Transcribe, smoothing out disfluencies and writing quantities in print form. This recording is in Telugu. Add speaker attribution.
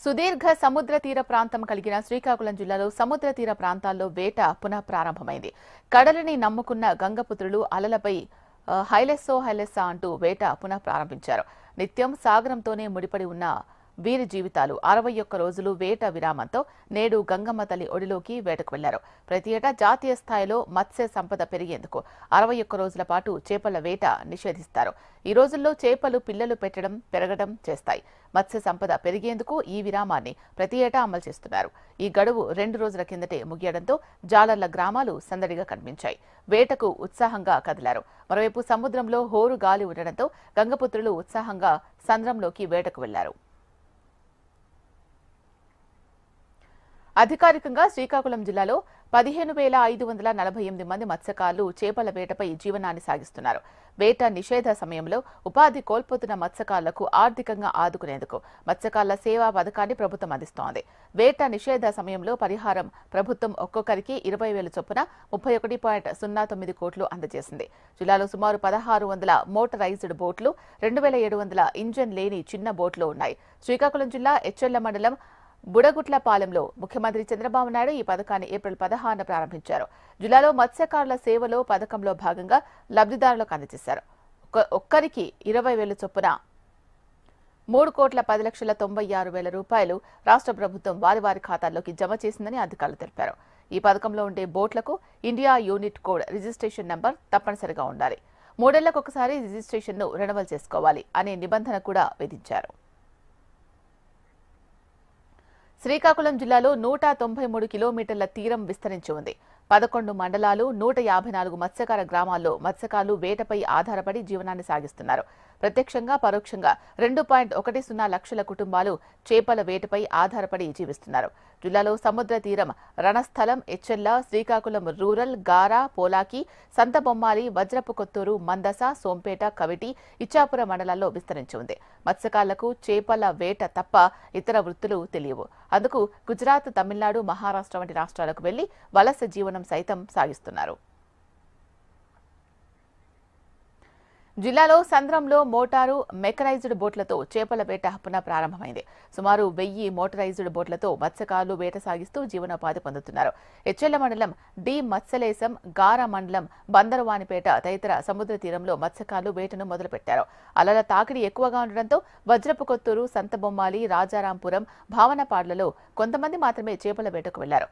Speaker 1: సుదీర్ఘ సముద్ర తీర ప్రాంతం కలిగిన శ్రీకాకుళం జిల్లాలో సముద్ర తీర ప్రాంతాల్లో వేట పునః ప్రారంభమైంది. కడలిని నమ్ముకున్న గంగపుత్రులు అలలపై హైలెస్సా అంటూ వేట పునః ప్రారంభించారు. నిత్యం సాగరంతోనే ముడిపడి ఉన్న వీరి జీవితాలు 61 రోజులు వేట విరామంతో నేడు గంగమ్మ తల్లి ఒడిలోకి వేటకు వెళ్లారు. ప్రతి ఏటా జాతీయ స్థాయిలో మత్స్య సంపద పెరిగేందుకు 61 రోజుల పాటు చేపల వేట నిషేధిస్తారు. ఈ రోజుల్లో చేపలు పిల్లలు పెరగడం చేస్తాయి. మత్స్య సంపద పెరిగేందుకు ఈ విరామాన్ని ప్రతి ఏటా అమలు చేస్తున్నారు. ఈ గడువు 2 రోజుల కిందటే ముగియడంతో జాలర్ల గ్రామాలు సందడిగా కనిపించాయి. వేటకు ఉత్సాహంగా కదిలారు. మరోవైపు సముద్రంలో హోరు గాలి ఉండడంతో గంగపుత్రులు ఉత్సాహంగా సంద్రంలోకి వేటకు వెళ్లారు. అధికారికంగా శ్రీకాకుళం జిల్లాలో 15,548 మంది మత్స్యకారులు చేపల వేటపై జీవనాన్ని సాగిస్తున్నారు. వేట నిషేధ సమయంలో ఉపాధి కోల్పోతున్న మత్స్యకారులకు ఆర్థికంగా ఆదుకునేందుకు మత్స్యకారుల సేవా పథకాన్ని ప్రభుత్వం అందిస్తోంది. వేట నిషేధ సమయంలో పరిహారం ప్రభుత్వం ఒక్కొక్కరికి 20,000 చొప్పున 31.09 కోట్లు అందజేసింది. జిల్లాలో సుమారు 1,600 మోటరైజ్డ్ బోట్లు, 2,700 ఇంజన్ లేని చిన్న బోట్లు ఉన్నాయి. శ్రీకాకుళం జిల్లా ఎచ్చెర్ల మండలం బుడగుట్లపాలెంలో ముఖ్యమంత్రి చంద్రబాబు నాయుడు ఈ పథకాన్ని ఏప్రిల్ 16న ప్రారంభించారు. జిల్లాలో మత్స్యకారుల సేవలో పథకంలో భాగంగా లబ్ధిదారులకు అందజేశారు. ఒక్కరికి 20,000 చొప్పున 3,10,96,000 రూపాయలు రాష్ట్ర ప్రభుత్వం వారి ఖాతాల్లోకి జమ చేసిందని అధికారులు తెలిపారు. ఈ పథకంలో ఉండే బోట్లకు India unit code registration number తప్పనిసరిగా ఉండాలి. 3 ఏళ్లకొకసారి రిజిస్ట్రేషన్ను రెన్యువల్ చేసుకోవాలి అనే నిబంధన కూడా విధించారు. శ్రీకాకుళం జిల్లాలో 193 కిలోమీటర్ల తీరం విస్తరించి ఉంది. 11 మండలాలు, 154 మత్స్యకార గ్రామాల్లో మత్స్యకారులు వేటపై ఆధారపడి జీవనాన్ని సాగిస్తున్నారు. ప్రత్యక్షంగా పరోక్షంగా 2.10 లక్షల కుటుంబాలు చేపల వేటపై ఆధారపడి జీవిస్తున్నారు. జిల్లాలో సముద్ర తీరం రణస్థలం, ఎచ్చెర్ల, శ్రీకాకుళం రూరల్, గారా, పోలాకి, సంతబొమ్మాలి, వజ్రపు కొత్తూరు, మందస, సోంపేట, కవిటి, ఇచ్చాపురం మండలాల్లో విస్తరించి ఉంది. మత్స్యకారులకు చేపల వేట తప్ప ఇతర వృత్తులు తెలియవు. అందుకు గుజరాత్, తమిళనాడు, మహారాష్ట్ర వంటి రాష్ట్రాలకు వెళ్లి వలస జీవనం సైతం సాగిస్తున్నారు. జిల్లాలో సంద్రంలో మోటారు, మెకనైజ్డ్ బోట్లతో చేపల వేట పునః ప్రారంభమైంది. సుమారు 1000 మోటరైజ్డ్ బోట్లతో మత్స్యకారులు వేట సాగిస్తూ జీవనోపాధి పొందుతున్నారు. ఎచ్చెర్ల మండలం డి మత్స్యలేశం, గారా మండలం బందరవానిపేట తదితర సముద్ర తీరంలో మత్స్యకారులు వేటను మొదలుపెట్టారు. అలల తాకిడి ఎక్కువగా ఉండడంతో వజ్రపు కొత్తూరు, సంతబొమ్మాలి, రాజారాంపురం, భావనపాడ్లలో కొంతమంది మాత్రమే చేపల వేటకు వెళ్లారు.